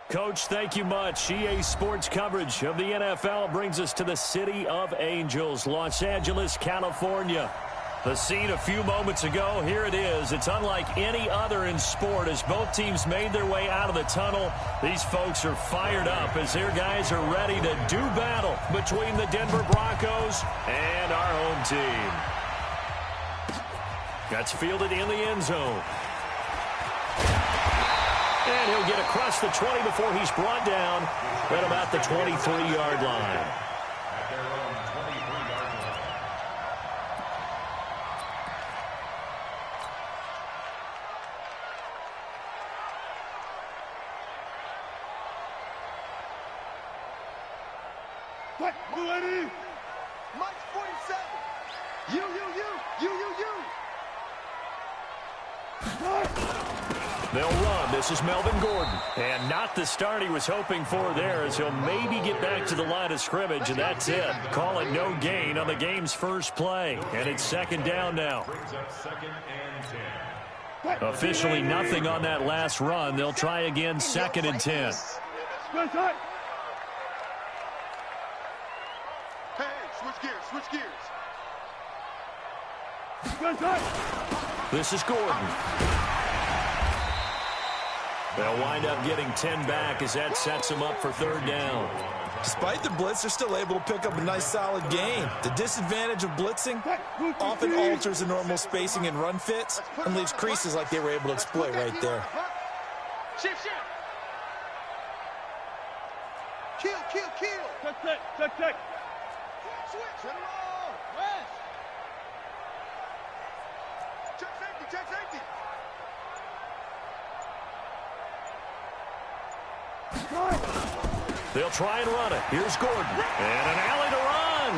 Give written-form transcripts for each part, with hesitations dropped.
Coach, thank you much. EA Sports coverage of the NFL brings us to the City of Angels, Los Angeles, California. The scene a few moments ago, here it is. It's unlike any other in sport as both teams made their way out of the tunnel. These folks are fired up as their guys are ready to do battle between the Denver Broncos and our home team. That's fielded in the end zone. And he'll get across the 20 before he's brought down at about the 23-yard line. What? Ready? Mike 47. You. They'll run. This is Melvin Gordon. And not the start he was hoping for there as he'll maybe get back to the line of scrimmage, and that's it. Call it no gain on the game's first play. And it's second down now. Officially nothing on that last run. They'll try again second and 10. Switch gears. This is Gordon. They'll wind up getting 10 back as that sets them up for third down. Despite the blitz, they're still able to pick up a nice, solid gain. The disadvantage of blitzing often alters the normal spacing and run fits and leaves creases like they were able to exploit right there. Shift. Kill. Check. Switch. West. Check safety. They'll try and run it. Here's Gordon. And an alley to run.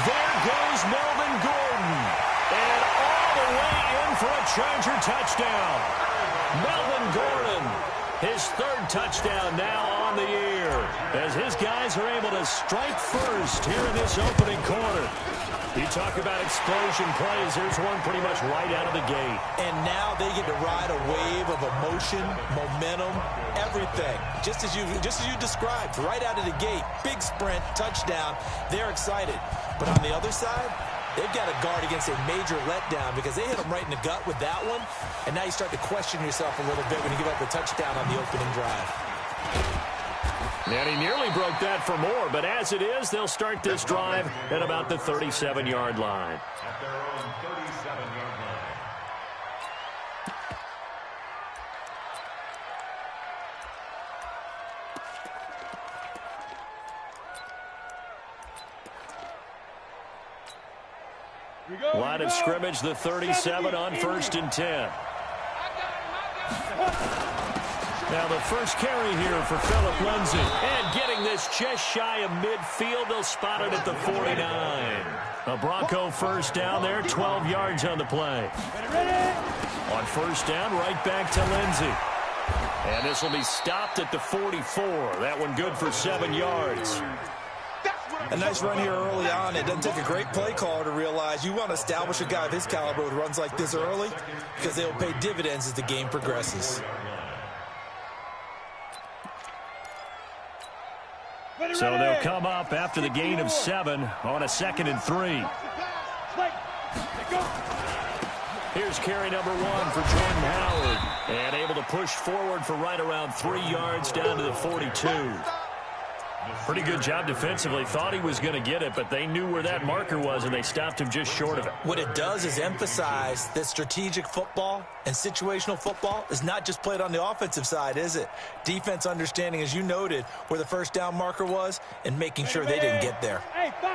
There goes Melvin Gordon. And all the way in for a Charger touchdown. Melvin Gordon, his third touchdown now on the year, as his guys are able to strike first here in this opening quarter. You talk about explosion plays. There's one pretty much right out of the gate. And now they get to ride a wave of emotion, momentum, everything. Just as you described, right out of the gate. Big sprint, touchdown. They're excited. But on the other side, they've got to guard against a major letdown because they hit them right in the gut with that one. And now you start to question yourself a little bit when you give up a touchdown on the opening drive. And he nearly broke that for more, but as it is, they'll start this drive at about the 37-yard line. At their own 37-yard line. Line of scrimmage, the 37 on 1st and 10. Now the first carry here for Phillip Lindsay. And getting this just shy of midfield. They'll spot it at the 49. A Bronco first down there, 12 yards on the play. On first down, right back to Lindsay. And this will be stopped at the 44. That one good for 7 yards. A nice run here early on. It doesn't take a great play caller to realize you want to establish a guy of his caliber with runs like this early because they will pay dividends as the game progresses. So they'll come up after the gain of 7 on a 2nd and 3. Here's carry number 1 for Jordan Howard. And able to push forward for right around 3 yards down to the 42. Pretty good job defensively. Thought he was going to get it, but they knew where that marker was, and they stopped him just short of it. What it does is emphasize that strategic football and situational football is not just played on the offensive side, is it? Defense understanding, as you noted, where the first down marker was and making sure they didn't get there.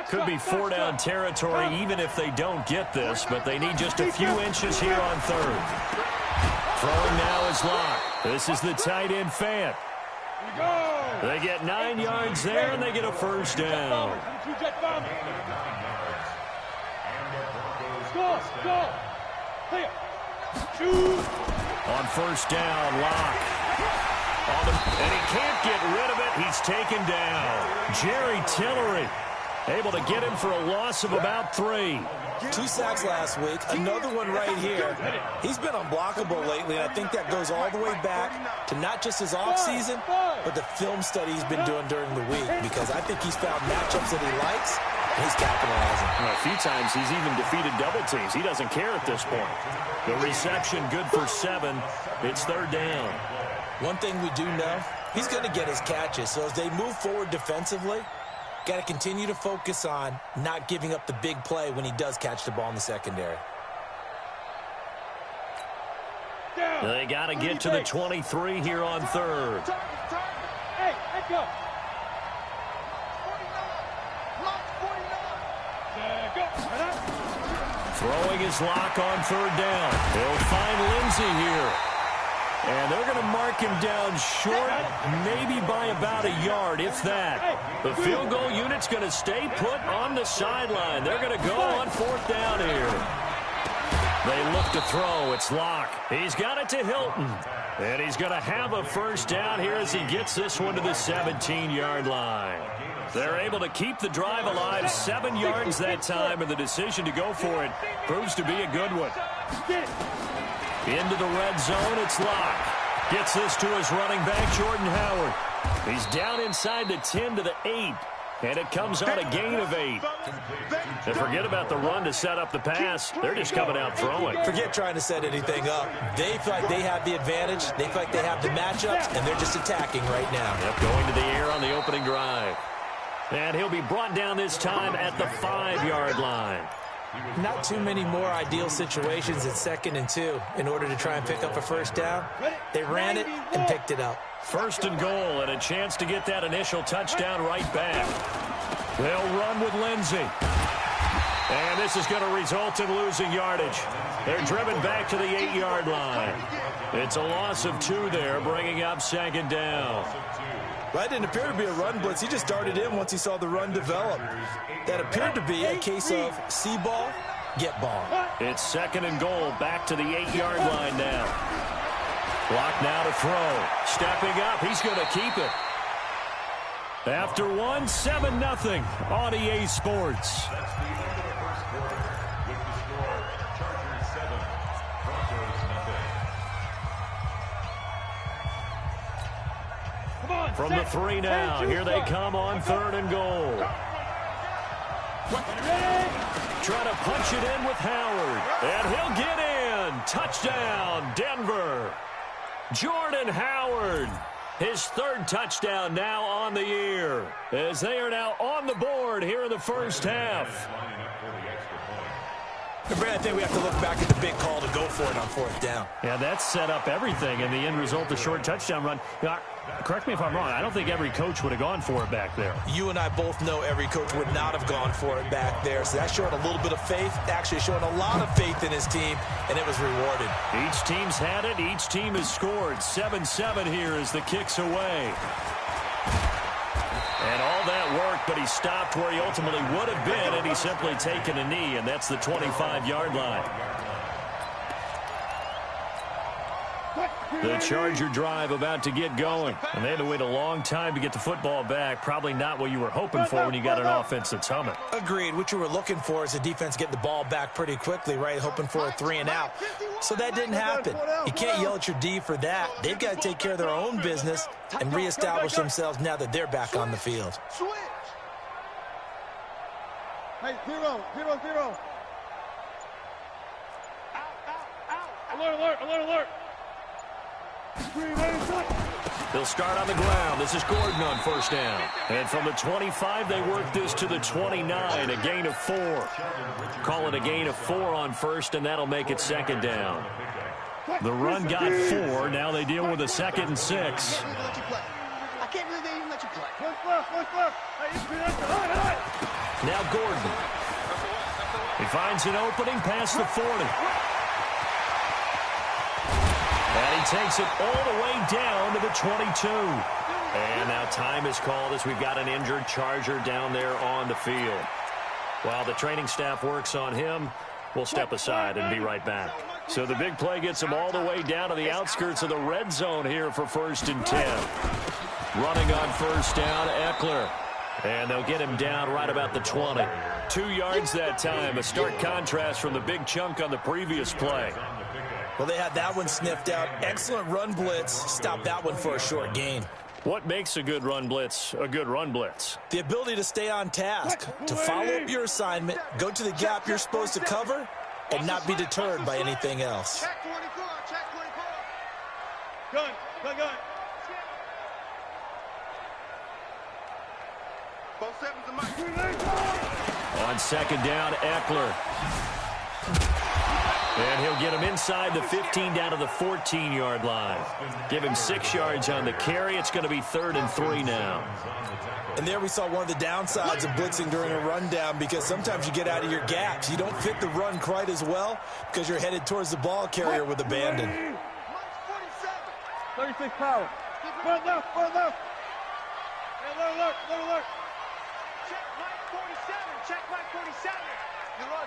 Could be 4-down territory even if they don't get this, but they need just a few inches here on 3rd. Throwing now is Locke. This is the tight end Fant. They get 9 yards there, and they get a first down. On first down, Locke. And he can't get rid of it, He's taken down. Jerry Tillery able to get him for a loss of about 3. 2 sacks last week, another one right here. He's been unblockable lately, and I think that goes all the way back to not just his offseason, but the film study he's been doing during the week, because I think he's found matchups that he likes, and he's capitalizing. A few times he's even defeated double teams. He doesn't care at this point. The reception good for 7. It's 3rd down. One thing we do know, he's going to get his catches, so as they move forward defensively, got to continue to focus on not giving up the big play when he does catch the ball in the secondary. They got to get to the 23 here on 3rd. Hey, let's go. 49. Throwing his lock on 3rd down. He'll find Lindsey here. And they're going to mark him down short, maybe by about a yard, if that. The field goal unit's going to stay put on the sideline. They're going to go on 4th down here. They look to throw. It's Locke. He's got it to Hilton. And he's going to have a 1st down here as he gets this one to the 17-yard line. They're able to keep the drive alive, 7 yards that time, and the decision to go for it proves to be a good one. Into the red zone, it's Locke. Gets this to his running back, Jordan Howard. He's down inside the 10 to the 8, and it comes on a gain of 8. And forget about the run to set up the pass. They're just coming out throwing. Forget trying to set anything up. They feel like they have the advantage. They feel like they have the matchups, and they're just attacking right now. Yep, going to the air on the opening drive. And he'll be brought down this time at the 5-yard line. Not too many more ideal situations at 2nd and 2 in order to try and pick up a 1st down. They ran it and picked it up. 1st and goal, and a chance to get that initial touchdown right back. They'll run with Lindsey. And this is going to result in losing yardage. They're driven back to the 8-yard line. It's a loss of 2 there, bringing up 2nd down. That didn't appear to be a run blitz. He just darted in once he saw the run develop. That appeared to be a case of see ball, get ball. It's 2nd and goal, back to the 8-yard line now. Block now to throw. Stepping up, he's going to keep it. After 1, 7-0 on EA Sports. From the 3 now, here they come on 3rd and goal. Trying to punch it in with Howard, and he'll get in. Touchdown, Denver. Jordan Howard, his 3rd touchdown now on the year, as they are now on the board here in the 1st half. I think we have to look back at the big call to go for it on 4th down. Yeah, that set up everything, and the end result, the short touchdown run. Now, correct me if I'm wrong, I don't think every coach would have gone for it back there. You and I both know every coach would not have gone for it back there, so that showed a little bit of faith, actually showing a lot of faith in his team, and it was rewarded. Each team's had it, each team has scored. 7-7 here as the kick's away. And all that worked, but he stopped where he ultimately would have been, and he's simply taken a knee, and that's the 25-yard line. The Charger drive about to get going, and they had to wait a long time to get the football back. Probably not what you were hoping for when you got an offense that's humming. Agreed. What you were looking for is the defense getting the ball back pretty quickly, right? Hoping for a 3 and out. So that didn't happen. You can't yell at your D for that. They've got to take care of their own business and reestablish themselves now that they're back on the field. Switch. Hey, 0, 0, 0. Alert, alert, alert, alert. They'll start on the ground. This is Gordon on 1st down. And from the 25, they work this to the 29, a gain of 4. Call it a gain of 4 on 1st, and that'll make it 2nd down. The run got 4. Now they deal with a 2nd and 6. I can't believe they even let you play. Now Gordon. He finds an opening past the 40. And he takes it all the way down to the 22. And now time is called as we've got an injured Charger down there on the field. While the training staff works on him, we'll step aside and be right back. So the big play gets him all the way down to the outskirts of the red zone here for 1st and 10. Running on first down, Eckler. And they'll get him down right about the 20. 2 yards that time. A stark contrast from the big chunk on the previous play. Well, they had that one sniffed out. Excellent run blitz. Stopped that one for a short gain. What makes a good run blitz a good run blitz? The ability to stay on task, to follow up your assignment, go to the gap you're supposed to cover, and not be deterred by anything else. Check 24, check 24. Gun. Both sevens are mine. On second down, Eckler. And he'll get him inside the 15 down to the 14-yard line. Give him 6 yards on the carry. It's going to be 3rd and 3 now. And there we saw one of the downsides of blitzing during a rundown, because sometimes you get out of your gaps. You don't fit the run quite as well because you're headed towards the ball carrier with abandon. 36 power. One left. Alert. Check Mike 47. You run.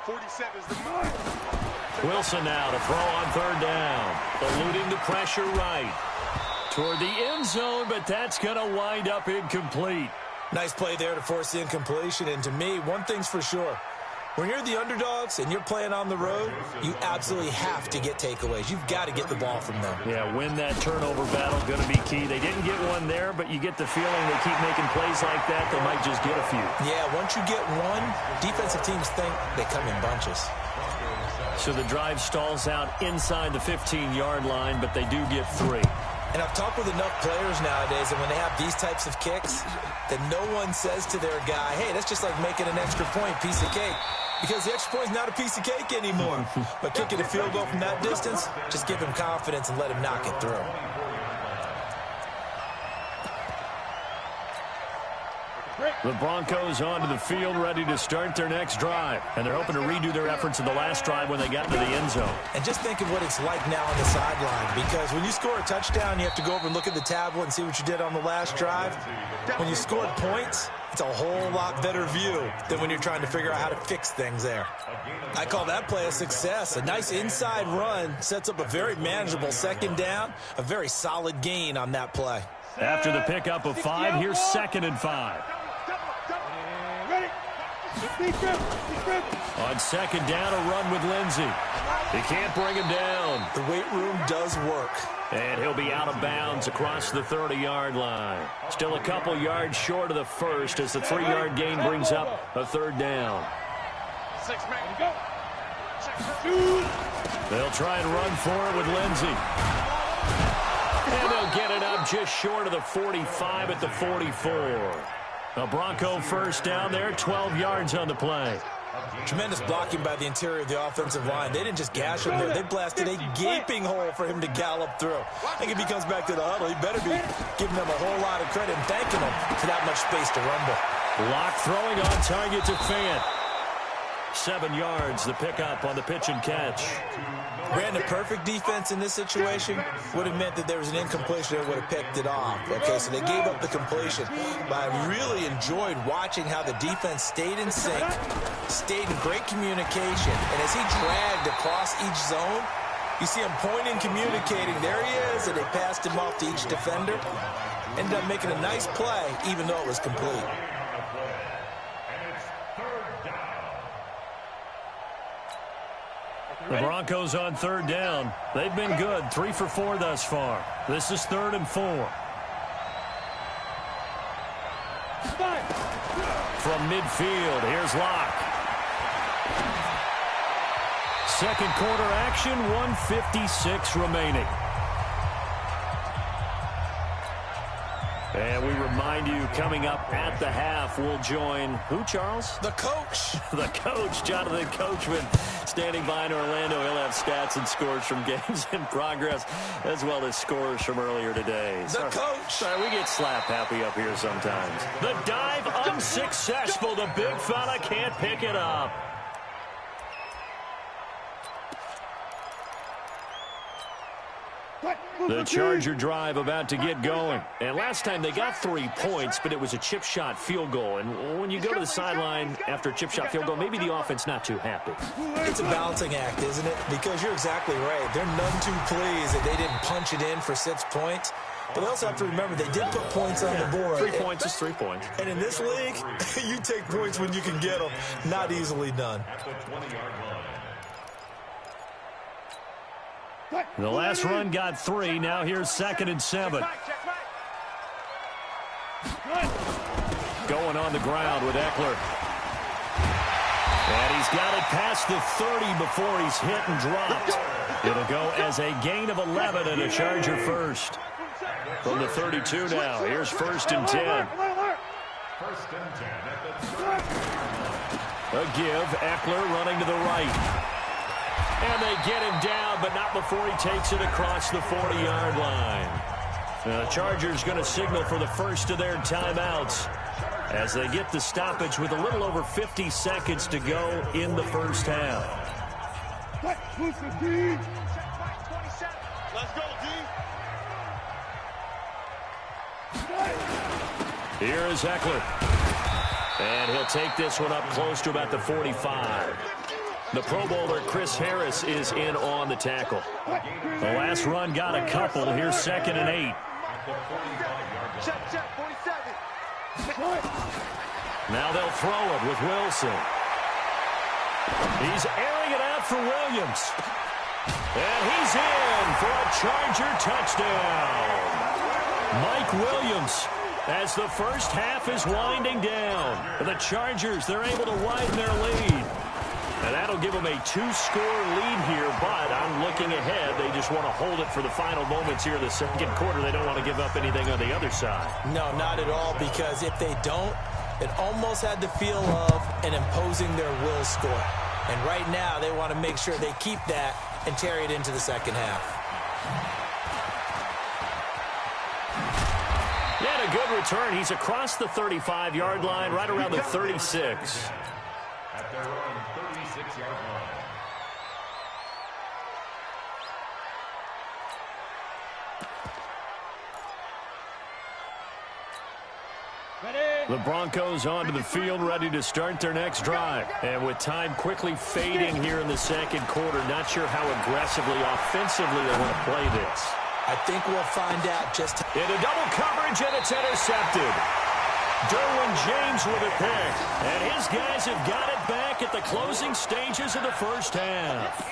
47 is the mic. Wilson now to throw on 3rd down. Eluding the pressure right. Toward the end zone, but that's going to wind up incomplete. Nice play there to force the incompletion. And to me, one thing's for sure. When you're the underdogs and you're playing on the road, you absolutely have to get takeaways. You've got to get the ball from them. Yeah, win that turnover battle, going to be key. They didn't get one there, but you get the feeling they keep making plays like that, they might just get a few. Yeah, once you get one, defensive teams think they come in bunches. So the drive stalls out inside the 15-yard line, but they do get 3. And I've talked with enough players nowadays, and when they have these types of kicks, that no one says to their guy, hey, that's just like making an extra point, piece of cake. Because the extra point is not a piece of cake anymore. But kicking a field goal from that distance, just give him confidence and let him knock it through. The Broncos onto the field, ready to start their next drive. And they're hoping to redo their efforts in the last drive when they got into the end zone. And just think of what it's like now on the sideline. Because when you score a touchdown, you have to go over and look at the tablet and see what you did on the last drive. When you scored points, it's a whole lot better view than when you're trying to figure out how to fix things there. I call that play a success. A nice inside run sets up a very manageable 2nd down, a very solid gain on that play. After the pickup of 5, here's 2nd and 5. On 2nd down, a run with Lindsey. He can't bring him down. The weight room does work. And he'll be out of bounds across the 30-yard line. Still a couple yards short of the first as the 3-yard gain brings up a 3rd down. 6 man, go. They'll try and run for it with Lindsey. And they'll get it up just short of the 45 at the 44. A Bronco first down there, 12 yards on the play. Tremendous blocking by the interior of the offensive line. They didn't just gash him there. They blasted a gaping hole for him to gallop through. I think if he comes back to the huddle, he better be giving them a whole lot of credit and thanking them for that much space to rumble. Lock throwing on target to Fant. 7 yards, the pickup on the pitch and catch. Brandon, perfect defense in this situation would have meant that there was an incompletion that would have picked it off. Okay, so they gave up the completion. But I really enjoyed watching how the defense stayed in sync, stayed in great communication. And as he dragged across each zone, you see him pointing, communicating. There he is, and they passed him off to each defender. Ended up making a nice play, even though it was complete. The Broncos on 3rd down. They've been good, 3 for 4 thus far. This is 3rd and 4. From midfield, here's Locke. 2nd quarter action, 1:56 remaining. And we remind you, coming up at the half, we'll join who, Charles? The coach. The coach, Jonathan Coachman, standing by in Orlando. He'll have stats and scores from games in progress, as well as scores from earlier today. The coach. Sorry, we get slap happy up here sometimes. The dive unsuccessful. The big fella can't pick it up. The Charger drive about to get going. And last time they got 3 points, but it was a chip shot field goal. And when you go to the sideline after a chip shot field goal, maybe the offense not too happy. It's a balancing act, isn't it? Because you're exactly right. They're none too pleased that they didn't punch it in for 6 points. But they also have to remember they did put points on the board. 3 points is 3 points. And in this league, you take points when you can get them. Not easily done. The last run got 3. Now here's 2nd and 7. Going on the ground with Eckler. And he's got it past the 30 before he's hit and dropped. It'll go as a gain of 11 and a Charger first. From the 32 now, here's 1st and 10. A give, Eckler running to the right. And they get him down, but not before he takes it across the 40-yard line. The Chargers going to signal for the first of their timeouts as they get the stoppage with a little over 50 seconds to go in the first half. Let's go, D. Here is Eckler. And he'll take this one up close to about the 45. The Pro Bowler Chris Harris is in on the tackle. The last run got a couple. Here's 2nd and 8. Check, 47. Now they'll throw it with Wilson. He's airing it out for Williams. And he's in for a Charger touchdown. Mike Williams, as the first half is winding down. The Chargers, they're able to widen their lead. And that'll give them a 2-score lead here, but I'm looking ahead. They just want to hold it for the final moments here in the second quarter. They don't want to give up anything on the other side. No, not at all, because if they don't, it almost had the feel of an imposing their will score. And right now, they want to make sure they keep that and carry it into the second half. Yeah, a good return. He's across the 35-yard line, right around the 36. At their own 36-yard line. The Broncos onto the field, ready to start their next drive. And with time quickly fading here in the second quarter, not sure how aggressively, offensively they want to play this. I think we'll find out just... Into double coverage, and it's intercepted. Derwin James with a pick. And his guys have got it back at the closing stages of the first half.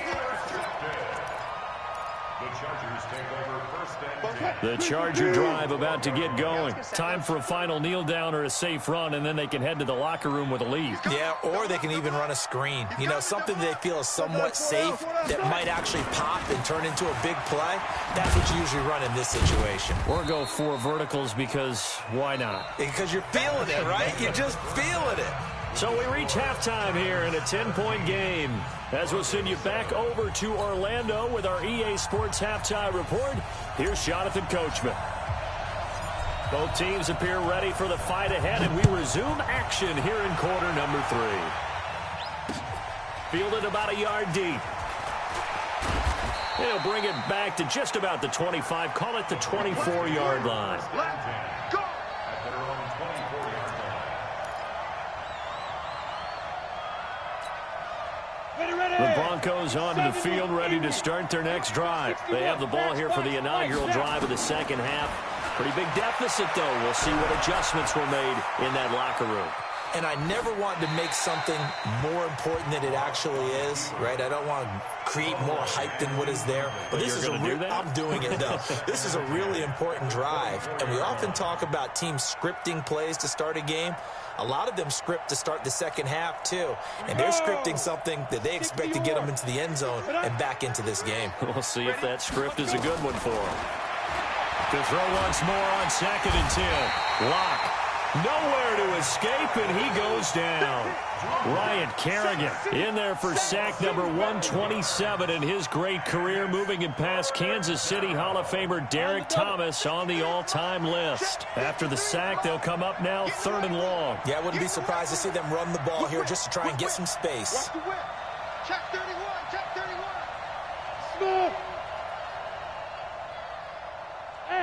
The Chargers take over 1st and 10. The Charger drive about to get going. Time for a final kneel down or a safe run, and then they can head to the locker room with a lead. Yeah, or they can even run a screen. You know, something they feel is somewhat safe that might actually pop and turn into a big play. That's what you usually run in this situation. Or go 4 verticals because why not? Because you're feeling it, right? You're just feeling it. So we reach halftime here in a 10-point game. As we'll send you back over to Orlando with our EA Sports Halftime Report, here's Jonathan Coachman. Both teams appear ready for the fight ahead, and we resume action here in quarter number 3. Fielded about a yard deep. They'll bring it back to just about the 25, call it the 24-yard line. Let's go. At their own 24-yard line. The Broncos onto the field, ready to start their next drive. They have the ball here for the inaugural drive of the second half. Pretty big deficit, though. We'll see what adjustments were made in that locker room. And I never want to make something more important than it actually is, right? I don't want to create more hype than what is there. But this is a do that? I'm doing it, though. This is a really important drive. And we often talk about teams scripting plays to start a game. A lot of them script to start the second half, too. And they're scripting something that they expect to get them into the end zone and back into this game. We'll see if that script is a good one for them. To throw once more on 2nd and 10. Lock. Nowhere to escape, and he goes down. Ryan Kerrigan in there for sack number 127 in his great career, moving him past Kansas City Hall of Famer Derek Thomas on the all-time list. After the sack, they'll come up now 3rd and long. Yeah, I wouldn't be surprised to see them run the ball here just to try and get some space. Watch the whip. Check 31. Check 31. Small.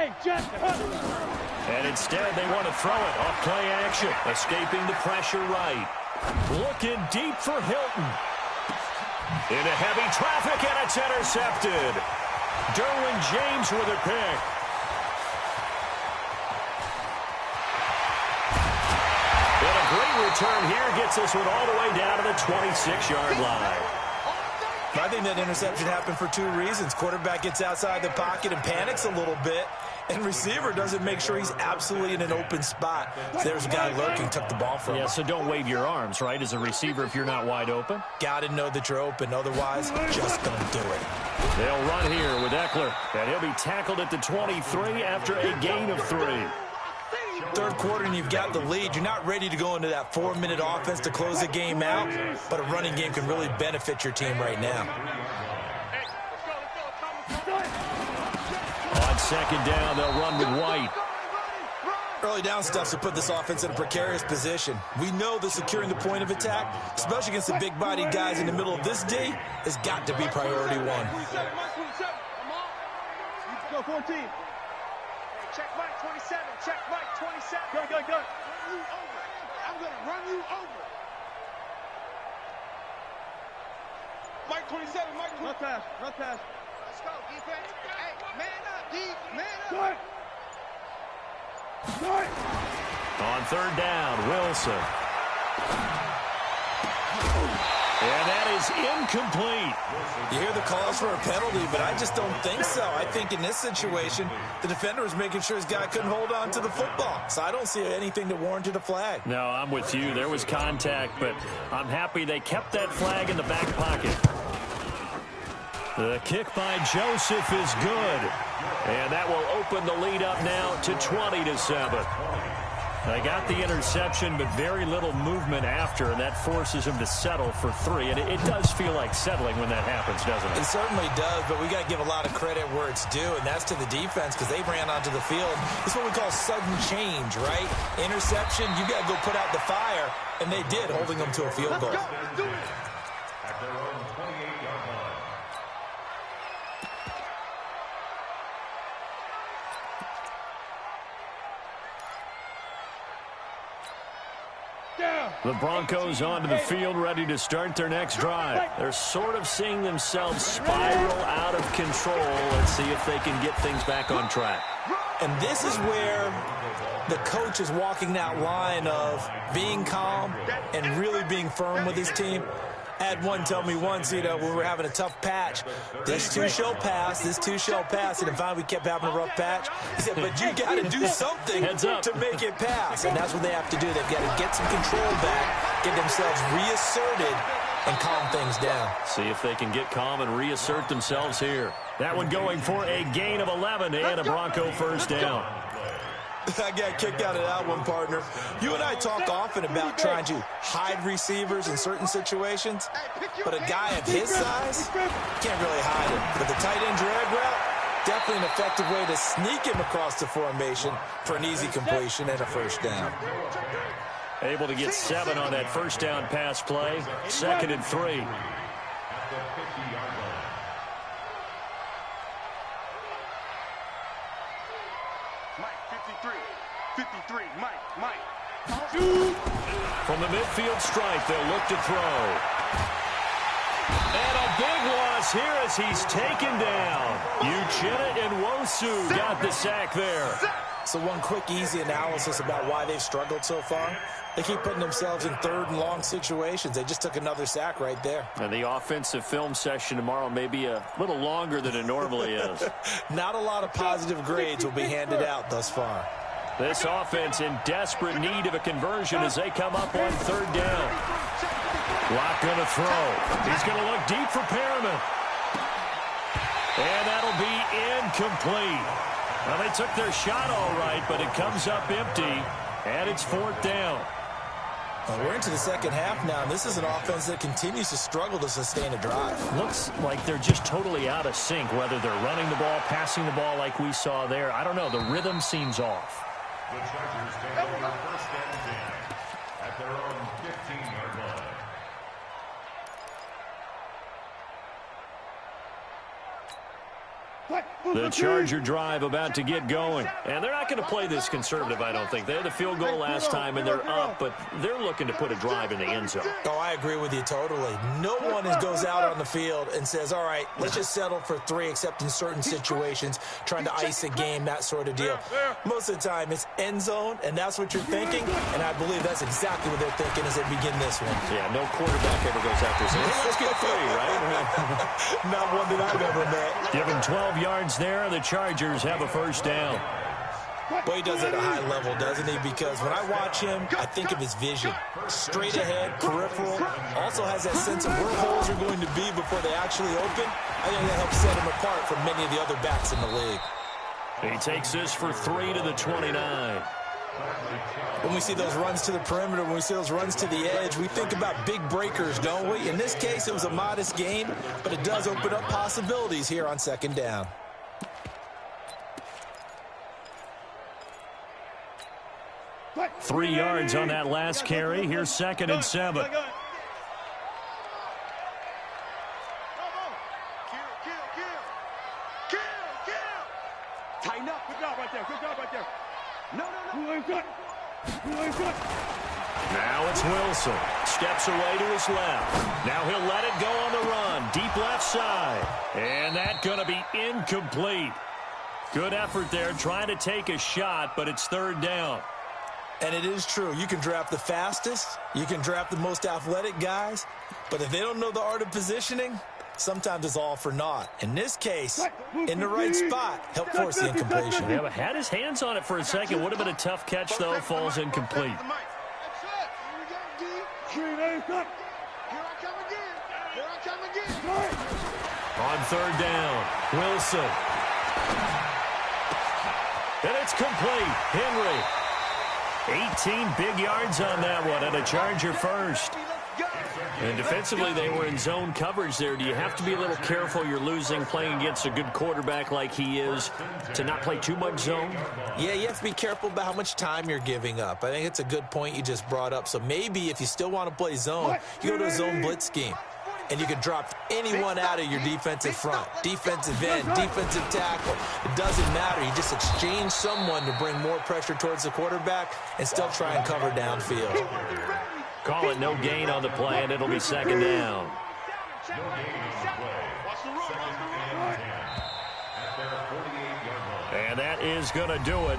And instead, they want to throw it off play action. Escaping the pressure right. Looking deep for Hilton. Into heavy traffic, and it's intercepted. Derwin James with a pick. And a great return here gets this one all the way down to the 26-yard line. I think that interception happened for two reasons. Quarterback gets outside the pocket and panics a little bit, and receiver doesn't make sure he's absolutely in an open spot. There's a guy lurking, took the ball from him. Yeah, so don't wave your arms, right, as a receiver if you're not wide open. Got to know that you're open, otherwise just don't do it. They'll run here with Eckler, and he'll be tackled at the 23 after a gain of 3. Third quarter and you've got the lead. You're not ready to go into that 4-minute offense to close the game out, but a running game can really benefit your team right now. On second down, they'll run with White. Early down stuff to put this offense in a precarious position. We know that securing the point of attack, especially against the big-bodied guys in the middle of this D, has got to be priority one. Go 14. Check Mike 27. Check Mike 27. Go. Run you over. I'm going to run you over. Mike 27. Mike 27. Run pass. Let's go, defense. Hey, man up, D. Man up. Start. On third down, Wilson. And that is incomplete. You hear the calls for a penalty, but I just don't think so. I think in this situation, the defender was making sure his guy couldn't hold on to the football. So I don't see anything that warranted a flag. No, I'm with you. There was contact, but I'm happy they kept that flag in the back pocket. The kick by Joseph is good. And that will open the lead up now to 20-7. They got the interception, but very little movement after, and that forces him to settle for 3. And it does feel like settling when that happens, doesn't it? It certainly does, but we got to give a lot of credit where it's due, and that's to the defense because they ran onto the field. This is what we call sudden change, right? Interception, you got to go put out the fire, and they did, holding them to a field goal. Let's do it. At their own 28-yard line. The Broncos onto the field, ready to start their next drive. They're sort of seeing themselves spiral out of control. Let's see if they can get things back on track. And this is where the coach is walking that line of being calm and really being firm with his team. I had one tell me once, when we were having a tough patch, this too shall pass, this too shall pass. And finally we kept having a rough patch. He said, but you got to do something to make it pass. And that's what they have to do. They've got to get some control back, get themselves reasserted, and calm things down. See if they can get calm and reassert themselves here. That one going for a gain of 11 and a Bronco first down. I got kicked out of that one, partner. You and I talk often about trying to hide receivers in certain situations, but a guy of his size can't really hide him. But the tight end drag route, definitely an effective way to sneak him across the formation for an easy completion and a first down. Able to get 7 on that first down pass play. 2nd and 3. Mike, 53, Mike. From the midfield stripe, they'll look to throw. And a big loss here as he's taken down. Uchenna and Nwosu got the sack there. So one quick, easy analysis about why they've struggled so far. They keep putting themselves in 3rd and long situations. They just took another sack right there. And the offensive film session tomorrow may be a little longer than it normally is. Not a lot of positive grades will be handed out thus far. This offense in desperate need of a conversion as they come up on 3rd down. Locke going to throw. He's going to look deep for Perriman. And that'll be incomplete. Well, they took their shot all right, but it comes up empty, and it's 4th down. Well, we're into the second half now, and this is an offense that continues to struggle to sustain a drive. Looks like they're just totally out of sync, whether they're running the ball, passing the ball like we saw there. I don't know. The rhythm seems off. The Chargers take over 1st and 10 at their own 15-yard line. The Charger drive about to get going. And they're not going to play this conservative, I don't think. They had the field goal last time, and they're up, but they're looking to put a drive in the end zone. Oh, I agree with you totally. No one goes out on the field and says, all right, let's just settle for 3, except in certain situations, trying to ice a game, that sort of deal. Most of the time, it's end zone, and that's what you're thinking, and I believe that's exactly what they're thinking as they begin this one. Yeah, no quarterback ever goes out there saying, hey, let's get 3, right? Not one that I've ever met. Given 12 yards there, the Chargers have a first down. Boy, he does it at a high level, doesn't he? Because when I watch him, I think of his vision. Straight ahead, peripheral. Also has that sense of where holes are going to be before they actually open. I think that helps set him apart from many of the other backs in the league. He takes this for 3 to the 29. When we see those runs to the perimeter, when we see those runs to the edge, we think about big breakers, don't we? In this case, it was a modest gain, but it does open up possibilities here on second down. Three yards on that last carry. Here's 2nd and 7. Tighten up. Good job right there. Good job right there. No. Now it's Wilson. Steps away to his left. Now he'll let it go on the run. Deep left side. And that's going to be incomplete. Good effort there trying to take a shot, but it's 3rd down. And it is true. You can draft the fastest. You can draft the most athletic guys. But if they don't know the art of positioning, sometimes it's all for naught. In this case, in the right spot, help force the incompletion. Yeah, but had his hands on it for a second. Would have been a tough catch, though. Falls incomplete. On 3rd down, Wilson. And it's complete. Henry. 18 big yards on that one, and a Charger first. And defensively, they were in zone coverage there. Do you have to be a little careful? You're losing, playing against a good quarterback like he is, to not play too much zone? Yeah, you have to be careful about how much time you're giving up. I think it's a good point you just brought up. So maybe if you still want to play zone, you go to a zone blitz scheme. And you can drop anyone out of your defensive front. Defensive end, defensive tackle. It doesn't matter. You just exchange someone to bring more pressure towards the quarterback and still try and cover downfield. Call it no gain on the play, and it'll be 2nd down. And that is going to do it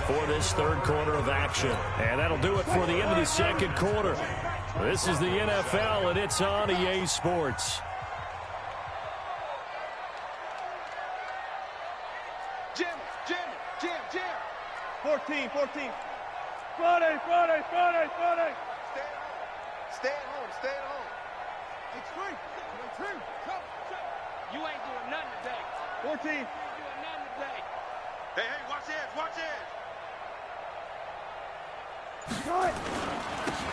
for this 3rd quarter of action. And that'll do it for the end of the 2nd quarter. This is the NFL, and it's on EA Sports. Jim. 14. Friday. Stay at home. It's free. You ain't doing nothing today. 14. You ain't doing nothing today. Hey, watch edge.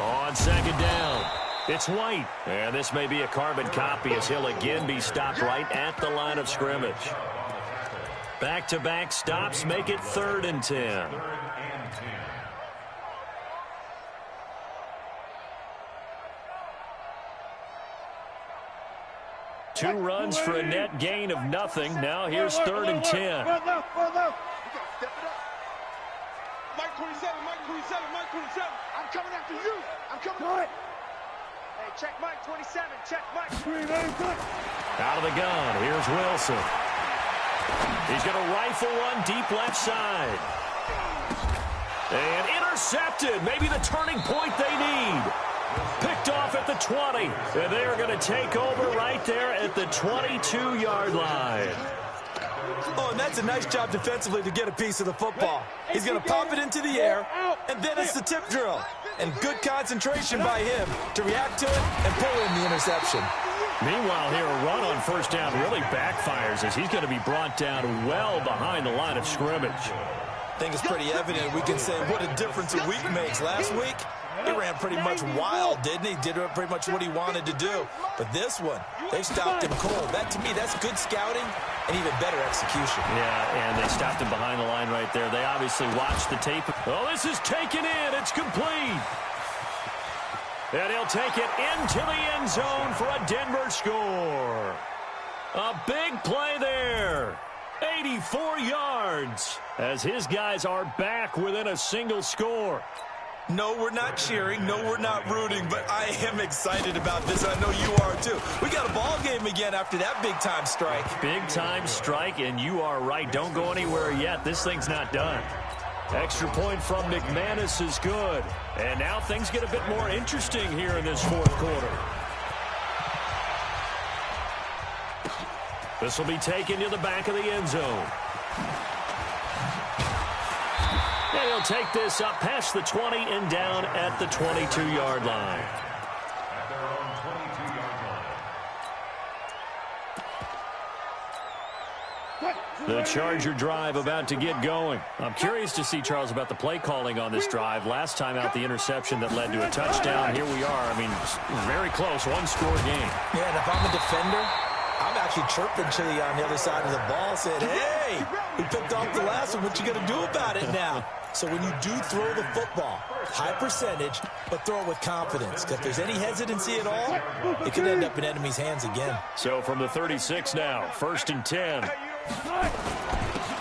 On 2nd down, it's White. And this may be a carbon copy as he'll again be stopped right at the line of scrimmage. Back-to-back stops make it 3rd and 10. Two runs for a net gain of nothing. Now here's 3rd and 10. Mike 27. I'm coming after you. Hey, check Mike 27. Check Mike. Out of the gun, here's Wilson. He's going to rifle one deep left side. And intercepted. Maybe the turning point they need. Picked off at the 20. And they are going to take over right there at the 22-yard line. Oh, and that's a nice job defensively to get a piece of the football. He's going to pop it into the air, and then it's the tip drill. And good concentration by him to react to it and pull in the interception. Meanwhile, here, a run on 1st down really backfires as he's going to be brought down well behind the line of scrimmage. I think it's pretty evident. We can say what a difference a week makes. Last week, he ran pretty much wild, didn't he? Did pretty much what he wanted to do. But this one, they stopped him cold. That, to me, that's good scouting and even better execution. Yeah, and they stopped him behind the line right there. They obviously watched the tape. Oh, this is taken in. It's complete. And he'll take it into the end zone for a Denver score. A big play there. 84 yards as his guys are back within a single score. No, we're not cheering. No, we're not rooting, but I am excited about this. I know you are, too. We got a ball game again after that big-time strike. Big-time strike, and you are right. Don't go anywhere yet. This thing's not done. Extra point from McManus is good. And now things get a bit more interesting here in this fourth quarter. This will be taken to the back of the end zone. And he'll take this up past the 20 and down at the 22-yard line. At their own 22-yard line. The Charger drive about to get going. I'm curious to see, Charles, about the play calling on this drive. Last time out, the interception that led to a touchdown. Here we are. I mean, very close, one-score game. Yeah, and if I'm a defender, I'm actually chirping Chili on the other side of the ball, saying, hey, we picked off the last one. What you going to do about it now? So when you do throw the football, high percentage, but throw it with confidence. Because if there's any hesitancy at all, it could end up in enemy's hands again. So from the 36 now, 1st and 10.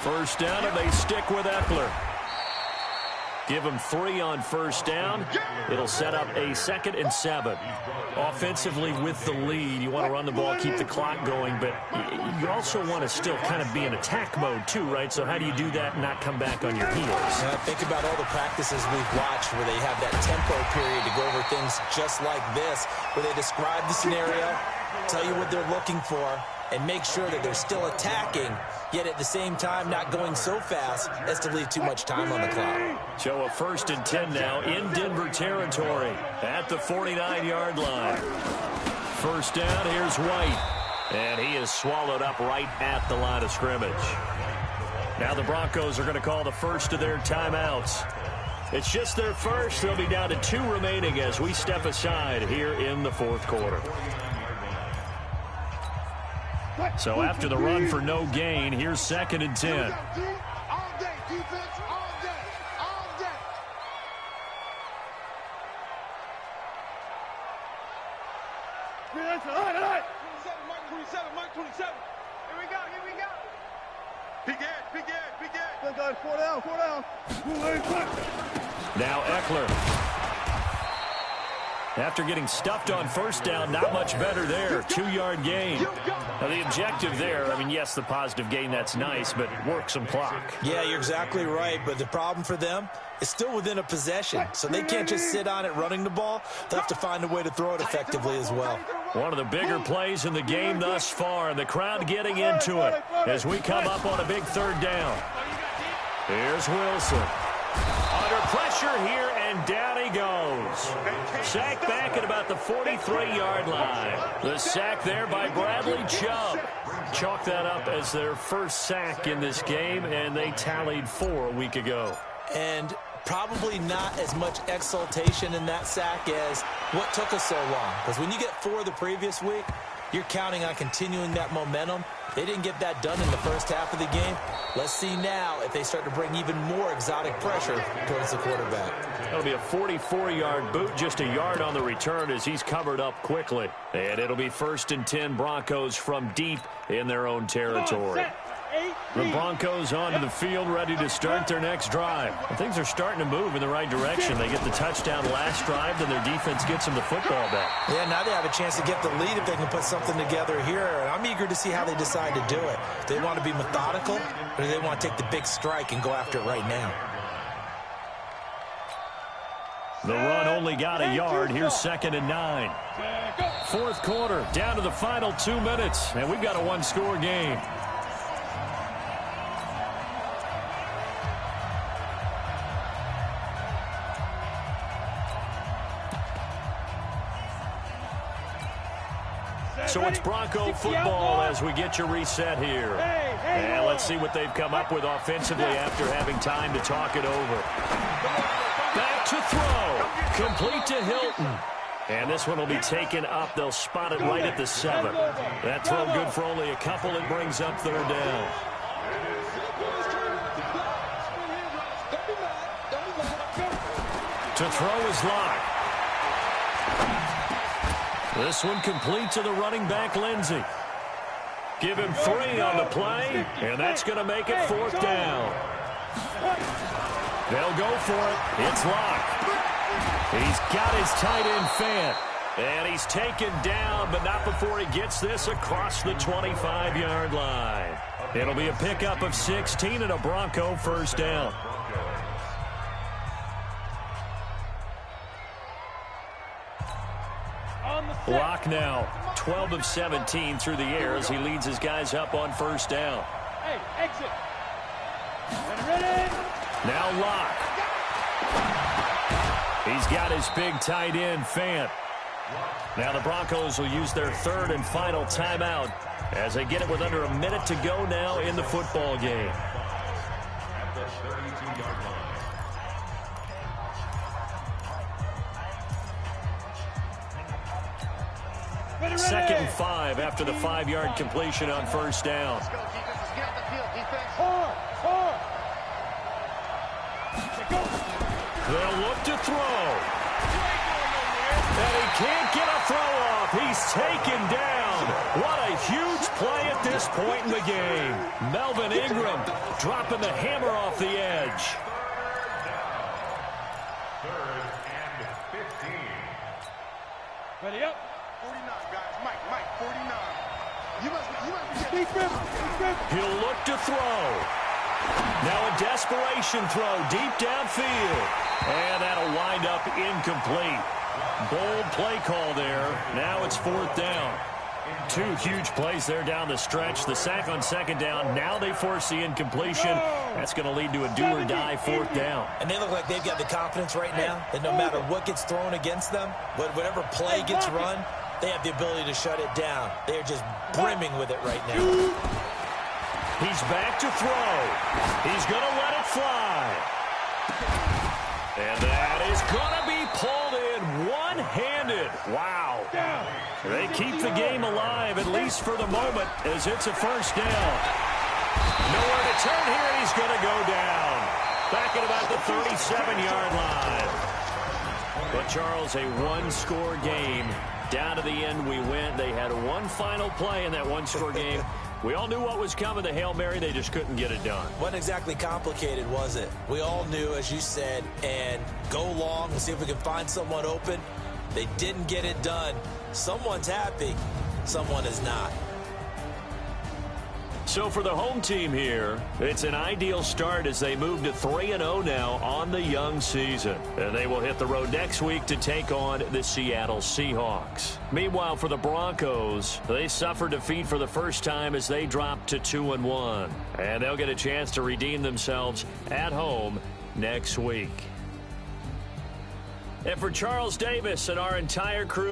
First down, and they stick with Eckler. Give him 3 on first down. It'll set up a 2nd and 7. Offensively with the lead, you want to run the ball, keep the clock going, but you also want to still kind of be in attack mode too, right? So how do you do that and not come back on your heels? Think about all the practices we've watched where they have that tempo period to go over things just like this, where they describe the scenario, tell you what they're looking for, and make sure that they're still attacking, yet at the same time not going so fast as to leave tee much time on the clock. So a 1st and 10 now in Denver territory at the 49-yard line. First down, here's White. And he is swallowed up right at the line of scrimmage. Now the Broncos are going to call the first of their timeouts. It's just their first. They'll be down to 2 remaining as we step aside here in the fourth quarter. So after the run for no gain, here's 2nd and 10. All day, defense, all day, all day. All right. 27, Mike 27. Here we go. Big edge. Good guys, 4 down. Now Eckler. After getting stuffed on first down, not much better there. 2-yard gain. Now the objective there, I mean, yes, the positive gain, that's nice, but work some clock. Yeah, you're exactly right, but the problem for them is still within a possession, so they can't just sit on it running the ball. They'll have to find a way to throw it effectively as well. One of the bigger plays in the game thus far, and the crowd getting into it as we come up on a big 3rd down. Here's Wilson. Under pressure here, and down he goes. Sack back at about the 43-yard line. The sack there by Bradley Chubb. Chalk that up as their first sack in this game, and they tallied 4 a week ago. And probably not as much exultation in that sack as what took us so long. Because when you get 4 the previous week, you're counting on continuing that momentum. They didn't get that done in the first half of the game. Let's see now if they start to bring even more exotic pressure towards the quarterback. That'll be a 44-yard boot, just a yard on the return as he's covered up quickly. And it'll be 1st and 10 Broncos from deep in their own territory. The Broncos onto the field, ready to start their next drive. And things are starting to move in the right direction. They get the touchdown last drive, then their defense gets them the football back. Yeah, now they have a chance to get the lead if they can put something together here. And I'm eager to see how they decide to do it. Do they want to be methodical, or do they want to take the big strike and go after it right now? The run only got a yard. Here's 2nd and 9. Fourth quarter, down to the final 2 minutes, and we've got a one-score game. So it's Bronco football as we get you reset here. And let's see what they've come up with offensively after having time to talk it over. Back to throw. Complete to Hilton. And this one will be taken up. They'll spot it right at the 7. That throw good for only a couple. It brings up 3rd down. To throw is locked. This one complete to the running back, Lindsey. Give him 3 on the play, and that's going to make it 4th down. They'll go for it. It's Locke. He's got his tight end Fant. And he's taken down, but not before he gets this across the 25-yard line. It'll be a pickup of 16 and a Bronco first down. Locke now 12 of 17 through the air as he leads his guys up on first down. Hey, exit. Ready. Now Locke. He's got his big tight end, Fant. Now the Broncos will use their 3rd and final timeout as they get it with under a minute to go now in the football game. At the 32-yard line. 2nd and 5 after the 5-yard completion on first down. Let's go, defense. Let's get on the field. Defense. They'll look to throw. And he can't get a throw off. He's taken down. What a huge play at this point in the game. Melvin Ingram dropping the hammer off the edge. 3rd and 15. Ready up. 49, guys. Mike, 49. You must be He'll look to throw. Now a desperation throw deep downfield. And that'll wind up incomplete. Bold play call there. Now it's 4th down. 2 huge plays there down the stretch. The sack on 2nd down. Now they force the incompletion. That's going to lead to a do-or-die 4th down. And they look like they've got the confidence right now that no matter what gets thrown against them, whatever play gets run, they have the ability to shut it down. They are just brimming with it right now. He's back to throw. He's going to let it fly. And that is going to be pulled in one-handed. Wow. They keep the game alive, at least for the moment, as it's a first down. Nowhere to turn here, and he's going to go down. Back at about the 37-yard line. But, Charles, a one-score game. Down to the end we went. They had one final play in that one-score game. We all knew what was coming, the Hail Mary. They just couldn't get it done. Wasn't exactly complicated, was it? We all knew, as you said, and go long and see if we can find someone open. They didn't get it done. Someone's happy. Someone is not. So for the home team here, it's an ideal start as they move to 3-0 now on the young season. And they will hit the road next week to take on the Seattle Seahawks. Meanwhile, for the Broncos, they suffered defeat for the first time as they dropped to 2-1. And they'll get a chance to redeem themselves at home next week. And for Charles Davis and our entire crew,